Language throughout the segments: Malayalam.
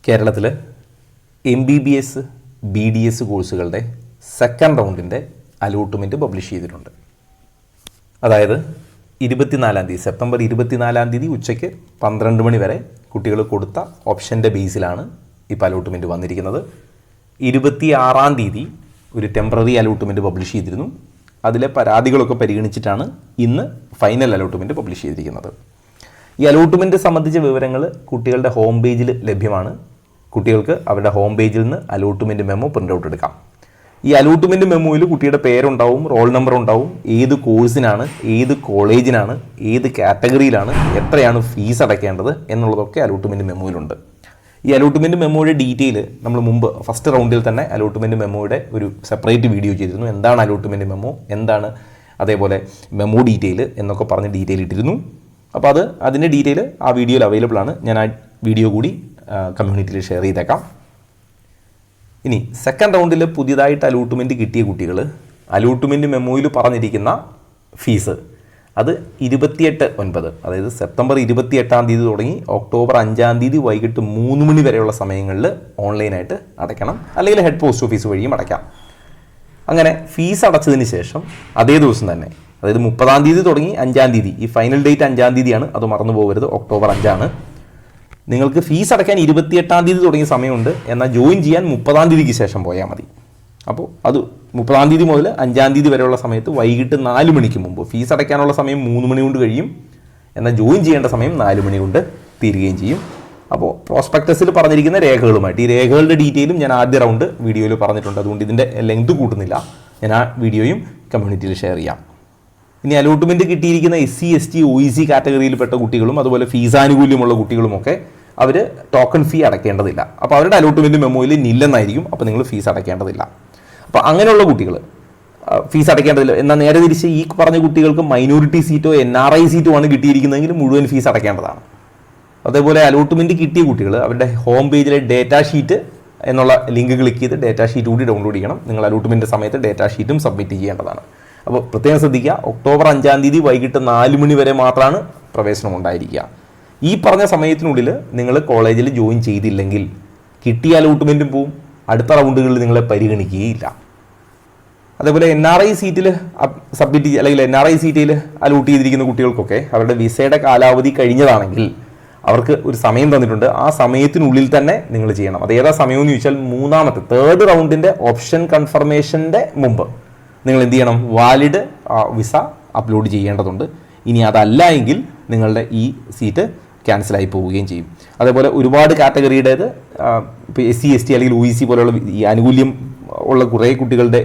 കേരളത്തിൽ MBBS BDS കോഴ്സുകളുടെ സെക്കൻഡ് റൗണ്ടിൻ്റെ അലോട്ട്മെൻറ്റ് പബ്ലിഷ് ചെയ്തിട്ടുണ്ട്. അതായത് 24-ാം തീയതി സെപ്റ്റംബർ 24-ാം തീയതി ഉച്ചയ്ക്ക് 12 മണി വരെ കുട്ടികൾ കൊടുത്ത ഓപ്ഷൻ്റെ ബേസിലാണ് ഇപ്പോൾ അലോട്ട്മെൻറ്റ് വന്നിരിക്കുന്നത്. 26-ാം തീയതി ഒരു ടെമ്പററി അലോട്ട്മെൻറ്റ് പബ്ലിഷ് ചെയ്തിരുന്നു. അതിലെ പരാതികളൊക്കെ പരിഗണിച്ചിട്ടാണ് ഇന്ന് ഫൈനൽ അലോട്ട്മെൻറ്റ് പബ്ലിഷ് ചെയ്തിരിക്കുന്നത്. ഈ അലോട്ട്മെൻറ്റ് സംബന്ധിച്ച വിവരങ്ങൾ കുട്ടികളുടെ ഹോം പേജിൽ ലഭ്യമാണ്. കുട്ടികൾക്ക് അവരുടെ ഹോം പേജിൽ നിന്ന് അലോട്ട്മെൻറ്റ് മെമ്മോ പ്രിൻ്റ് ഔട്ട് എടുക്കാം. ഈ അലോട്ട്മെൻറ്റ് മെമ്മോയിൽ കുട്ടിയുടെ പേരുണ്ടാവും, റോൾ നമ്പർ ഉണ്ടാവും, ഏത് കോഴ്സിനാണ്, ഏത് കോളേജിനാണ്, ഏത് കാറ്റഗറിയിലാണ്, എത്രയാണ് ഫീസ് അടയ്ക്കേണ്ടത് എന്നുള്ളതൊക്കെ അലോട്ട്മെൻറ്റ് മെമ്മോയിലുണ്ട്. ഈ അലോട്ട്മെൻറ്റ് മെമ്മോയുടെ ഡീറ്റെയിൽ നമ്മൾ മുമ്പ് ഫസ്റ്റ് റൗണ്ടിൽ തന്നെ അലോട്ട്മെൻറ്റ് മെമ്മോയുടെ ഒരു സെപ്പറേറ്റ് വീഡിയോ ചെയ്തിരുന്നു. എന്താണ് അലോട്ട്മെൻറ്റ് മെമ്മോ, എന്താണ് അതേപോലെ മെമ്മോ ഡീറ്റെയിൽ എന്നൊക്കെ പറഞ്ഞ് ഡീറ്റെയിൽ ഇട്ടിരുന്നു. അപ്പോൾ അതിൻ്റെ ഡീറ്റെയിൽ ആ വീഡിയോയിൽ അവൈലബിൾ ആണ്. ഞാൻ ആ വീഡിയോ കൂടി കമ്മ്യൂണിറ്റിയിൽ ഷെയർ ചെയ്തേക്കാം. ഇനി സെക്കൻഡ് റൗണ്ടിൽ പുതിയതായിട്ട് അലോട്ട്മെൻറ്റ് കിട്ടിയ കുട്ടികൾ അലോട്ട്മെൻറ്റ് മെമ്മോയിൽ പറഞ്ഞിരിക്കുന്ന ഫീസ് അത് 28/9, അതായത് സെപ്റ്റംബർ 28-ാം തീയതി തുടങ്ങി ഒക്ടോബർ 5-ാം തീയതി വൈകിട്ട് 3 മണി വരെയുള്ള സമയങ്ങളിൽ ഓൺലൈനായിട്ട് അടയ്ക്കണം, അല്ലെങ്കിൽ ഹെഡ് പോസ്റ്റ് ഓഫീസ് വഴിയും അടയ്ക്കാം. അങ്ങനെ ഫീസ് അടച്ചതിന് ശേഷം അതേ ദിവസം തന്നെ, അതായത് 30-ാം തീയതി തുടങ്ങി 5-ാം തീയതി, ഈ ഫൈനൽ ഡേറ്റ് 5-ാം തീയതിയാണ്, അത് മറന്നു പോകരുത്, ഒക്ടോബർ 5-ആണ്. നിങ്ങൾക്ക് ഫീസ് അടയ്ക്കാൻ 28-ാം തീയതി തുടങ്ങിയ സമയമുണ്ട്, എന്നാൽ ജോയിൻ ചെയ്യാൻ 30-ാം തീയതിക്ക് ശേഷം പോയാൽ മതി. അപ്പോൾ അത് 30-ാം തീയതി മുതൽ 5-ാം തീയതി വരെയുള്ള സമയത്ത് വൈകിട്ട് 4 മണിക്ക് മുമ്പ്, ഫീസ് അടയ്ക്കാനുള്ള സമയം 3 മണി കൊണ്ട് കഴിയും, എന്നാൽ ജോയിൻ ചെയ്യേണ്ട സമയം 4 മണി കൊണ്ട് തീരുകയും ചെയ്യും. അപ്പോൾ പ്രോസ്പെക്ടസിൽ പറഞ്ഞിരിക്കുന്ന രേഖകളുമായിട്ട്, ഈ രേഖകളുടെ ഡീറ്റെയിലും ഞാൻ ആദ്യ റൗണ്ട് വീഡിയോയിൽ പറഞ്ഞിട്ടുണ്ട്. അതുകൊണ്ട് ഇതിൻ്റെ ലെങ്ത് കൂട്ടുന്നില്ല, ഞാൻ ആ വീഡിയോയും കമ്മ്യൂണിറ്റിയിൽ ഷെയർ ചെയ്യാം. ഇനി അലോട്ട്മെൻറ്റ് കിട്ടിയിരിക്കുന്ന SC ST OEC കാറ്റഗറിയിൽപ്പെട്ട കുട്ടികളും അതുപോലെ ഫീസ് ആനുകൂല്യമുള്ള കുട്ടികളുമൊക്കെ അവർ ടോക്കൺ ഫീ അടയ്ക്കേണ്ടതില്ല. അപ്പോൾ അവരുടെ അലോട്ട്മെൻറ്റ് മെമ്മോയിൽ നില്ലെന്നായിരിക്കും. അപ്പോൾ നിങ്ങൾ ഫീസ് അടയ്ക്കേണ്ടതില്ല. അപ്പോൾ അങ്ങനെയുള്ള കുട്ടികൾ ഫീസ് അടയ്ക്കേണ്ടതില്ല. എന്നാൽ നേരെ തിരിച്ച് ഈ പറഞ്ഞ കുട്ടികൾക്ക് മൈനോറിറ്റി സീറ്റോ NRI സീറ്റോ ആണ് കിട്ടിയിരിക്കുന്നതെങ്കിൽ മുഴുവൻ ഫീസ് അടയ്ക്കേണ്ടതാണ്. അതേപോലെ അലോട്ട്മെൻറ്റ് കിട്ടിയ കുട്ടികൾ അവരുടെ ഹോം പേജിലെ ഡേറ്റാ ഷീറ്റ് എന്നുള്ള ലിങ്ക് ക്ലിക്ക് ചെയ്ത് ഡേറ്റാ ഷീറ്റ് കൂടി ഡൗൺലോഡ് ചെയ്യണം. നിങ്ങൾ അലോട്ട്മെൻറ്റ് സമയത്ത് ഡേറ്റാ ഷീറ്റും സബ്മിറ്റ് ചെയ്യേണ്ടതാണ്. അപ്പോൾ പ്രത്യേകം ശ്രദ്ധിക്കുക, ഒക്ടോബർ 5-ാം തീയതി വൈകിട്ട് 4 മണി വരെ മാത്രമാണ് പ്രവേശനം ഉണ്ടായിരിക്കുക. ഈ പറഞ്ഞ സമയത്തിനുള്ളിൽ നിങ്ങൾ കോളേജിൽ ജോയിൻ ചെയ്തില്ലെങ്കിൽ കിട്ടിയ അലോട്ട്മെൻറ്റും പോവും, അടുത്ത റൗണ്ടുകളിൽ നിങ്ങളെ പരിഗണിക്കുകയില്ല. അതേപോലെ NRI സീറ്റിൽ സബ്മിറ്റ് അല്ലെങ്കിൽ NRI സീറ്റിൽ അലോട്ട് ചെയ്തിരിക്കുന്ന കുട്ടികൾക്കൊക്കെ അവരുടെ വിസയുടെ കാലാവധി കഴിഞ്ഞതാണെങ്കിൽ അവർക്ക് ഒരു സമയം തന്നിട്ടുണ്ട്. ആ സമയത്തിനുള്ളിൽ തന്നെ നിങ്ങൾ ചെയ്യണം. അത് ഏതാ സമയമെന്ന് ചോദിച്ചാൽ തേർഡ് റൗണ്ടിൻ്റെ ഓപ്ഷൻ കൺഫർമേഷൻ്റെ മുമ്പ് നിങ്ങൾ എന്ത് ചെയ്യണം, വാലിഡ് വിസ അപ്ലോഡ് ചെയ്യേണ്ടതുണ്ട്. ഇനി അതല്ല എങ്കിൽ നിങ്ങളുടെ ഈ സീറ്റ് ക്യാൻസലായി പോവുകയും ചെയ്യും. അതേപോലെ ഒരുപാട് കാറ്റഗറിയുടേത് ഇപ്പോൾ SC ST അല്ലെങ്കിൽ OEC പോലെയുള്ള ഈ ആനുകൂല്യം ഉള്ള കുറേ കുട്ടികളുടെ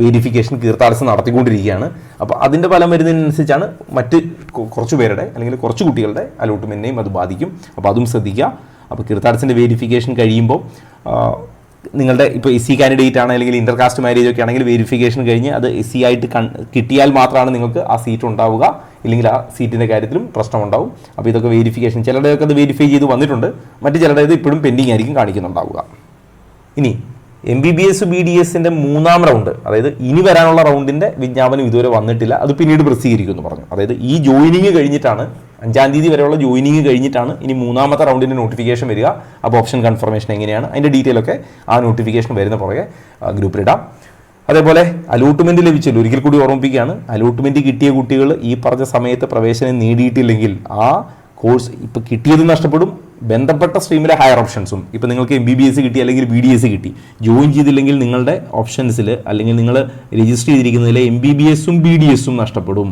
വെരിഫിക്കേഷൻ കീർത്താർസ് നടത്തിക്കൊണ്ടിരിക്കുകയാണ്. അപ്പോൾ അതിൻ്റെ ഫലം വരുന്നതിനനുസരിച്ചാണ് മറ്റ് കുറച്ച് പേരുടെ അല്ലെങ്കിൽ കുറച്ച് കുട്ടികളുടെ അലോട്ട്മെൻറ്റിനെയും അത് ബാധിക്കും. അപ്പോൾ അതും ശ്രദ്ധിക്കുക. അപ്പോൾ കീർത്താർസിൻ്റെ വെരിഫിക്കേഷൻ കഴിയുമ്പോൾ നിങ്ങളുടെ ഇപ്പോൾ SC കാൻഡിഡേറ്റ് ആണ് അല്ലെങ്കിൽ ഇൻ്റർകാസ്റ്റ് മാരേജ് ഒക്കെ ആണെങ്കിൽ വെരിഫിക്കേഷൻ കഴിഞ്ഞ് അത് SC ആയിട്ട് കിട്ടിയാൽ മാത്രമാണ് നിങ്ങൾക്ക് ആ സീറ്റ് ഉണ്ടാവുക. ഇല്ലെങ്കിൽ ആ സീറ്റിൻ്റെ കാര്യത്തിലും പ്രശ്നമുണ്ടാവും. അപ്പോൾ ഇതൊക്കെ വെരിഫിക്കേഷൻ, ചിലരുടെയൊക്കെ അത് വെരിഫൈ ചെയ്ത് വന്നിട്ടുണ്ട്, മറ്റ് ചിലരുടേത് ഇപ്പോഴും പെൻഡിങ് ആയിരിക്കും കാണിക്കുന്നുണ്ടാവുക. ഇനി MBBS BDSൻ്റെ 3-ാം റൗണ്ട്, അതായത് ഇനി വരാനുള്ള റൗണ്ടിൻ്റെ വിജ്ഞാപനം ഇതുവരെ വന്നിട്ടില്ല, അത് പിന്നീട് പ്രസിദ്ധീകരിക്കുമെന്ന് പറഞ്ഞു. അതായത് ഈ ജോയിനിങ് കഴിഞ്ഞിട്ടാണ്, 5-ാം തീയതി വരെയുള്ള ജോയിനിങ് കഴിഞ്ഞിട്ടാണ് ഇനി 3-ാമത്തെ റൗണ്ടിൻ്റെ നോട്ടിഫിക്കേഷൻ വരിക. അപ്പോൾ ഓപ്ഷൻ കൺഫർമേഷൻ എങ്ങനെയാണ്, അതിൻ്റെ ഡീറ്റെയിൽ ഒക്കെ ആ നോട്ടിഫിക്കേഷൻ വരുന്ന പുറകെ ഗ്രൂപ്പിലിടാം. അതേപോലെ അലോട്ട്മെൻറ്റ് ലഭിച്ചില്ല, ഒരിക്കൽ കൂടി ഓർമ്മിപ്പിക്കുകയാണ്, അലോട്ട്മെൻറ്റ് കിട്ടിയ കുട്ടികൾ ഈ പറഞ്ഞ സമയത്ത് പ്രവേശനം നേടിയിട്ടില്ലെങ്കിൽ ആ കോഴ്സ് ഇപ്പോൾ കിട്ടിയതും നഷ്ടപ്പെടും, ബന്ധപ്പെട്ട സ്ട്രീമിലെ ഹയർ ഓപ്ഷൻസും. ഇപ്പോൾ നിങ്ങൾക്ക് MBBS കിട്ടി അല്ലെങ്കിൽ BDS കിട്ടി, ജോയിൻ ചെയ്തില്ലെങ്കിൽ നിങ്ങളുടെ ഓപ്ഷൻസിൽ അല്ലെങ്കിൽ നിങ്ങൾ രജിസ്റ്റർ ചെയ്തിരിക്കുന്നതിൽ MBBS BDS നഷ്ടപ്പെടും.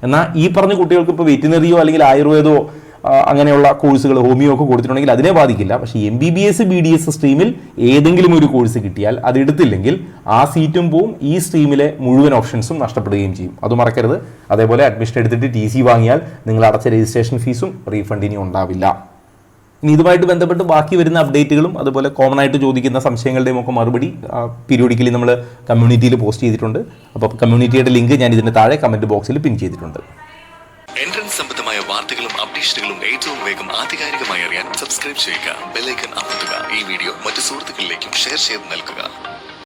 എന്നാൽ ഈ പറഞ്ഞ കുട്ടികൾക്ക് ഇപ്പോൾ വെറ്റിനറിയോ അല്ലെങ്കിൽ ആയുർവേദമോ അങ്ങനെയുള്ള കോഴ്സുകൾ, ഹോമിയോ ഒക്കെ കൊടുത്തിട്ടുണ്ടെങ്കിൽ അതിനെ ബാധിക്കില്ല. പക്ഷേ MBBS BDS സ്ട്രീമിൽ ഏതെങ്കിലും ഒരു കോഴ്സ് കിട്ടിയാൽ അത് എടുത്തില്ലെങ്കിൽ ആ സീറ്റും പോവും, ഈ സ്ട്രീമിലെ മുഴുവൻ ഓപ്ഷൻസും നഷ്ടപ്പെടുകയും ചെയ്യും. അത് മറക്കരുത്. അതേപോലെ അഡ്മിഷൻ എടുത്തിട്ട് TC വാങ്ങിയാൽ നിങ്ങൾ അടച്ച രജിസ്ട്രേഷൻ ഫീസും റീഫണ്ട് ഇനി ഉണ്ടാവില്ല. ഇനി ഇതുമായിട്ട് ബന്ധപ്പെട്ട് ബാക്കി വരുന്ന അപ്ഡേറ്റുകളും അതുപോലെ കോമൺ ആയിട്ട് ചോദിക്കുന്ന സംശയങ്ങളുടെയും ഒക്കെ മറുപടി പീരിയോഡിക്കലി നമ്മൾ കമ്മ്യൂണിറ്റിയിൽ പോസ്റ്റ് ചെയ്തിട്ടുണ്ട്. അപ്പോൾ കമ്മ്യൂണിറ്റിയുടെ ലിങ്ക് ഞാൻ ഇതിൻ്റെ താഴെ കമൻറ്റ് ബോക്സിൽ പിൻ ചെയ്തിട്ടുണ്ട്. എൻട്രൻസ് സംബന്ധമായ വാർത്തകളും അപ്ഡേഷനുകളും ഏറ്റവും വേഗം ആധികാരികമായി അറിയാൻ സബ്സ്ക്രൈബ് ചെയ്യുക, ബെൽ ഐക്കൺ അമർത്തുക. ഈ വീഡിയോ മറ്റു സുഹൃത്തുക്കളിലേക്കും ഷെയർ ചെയ്ത് നൽകുക.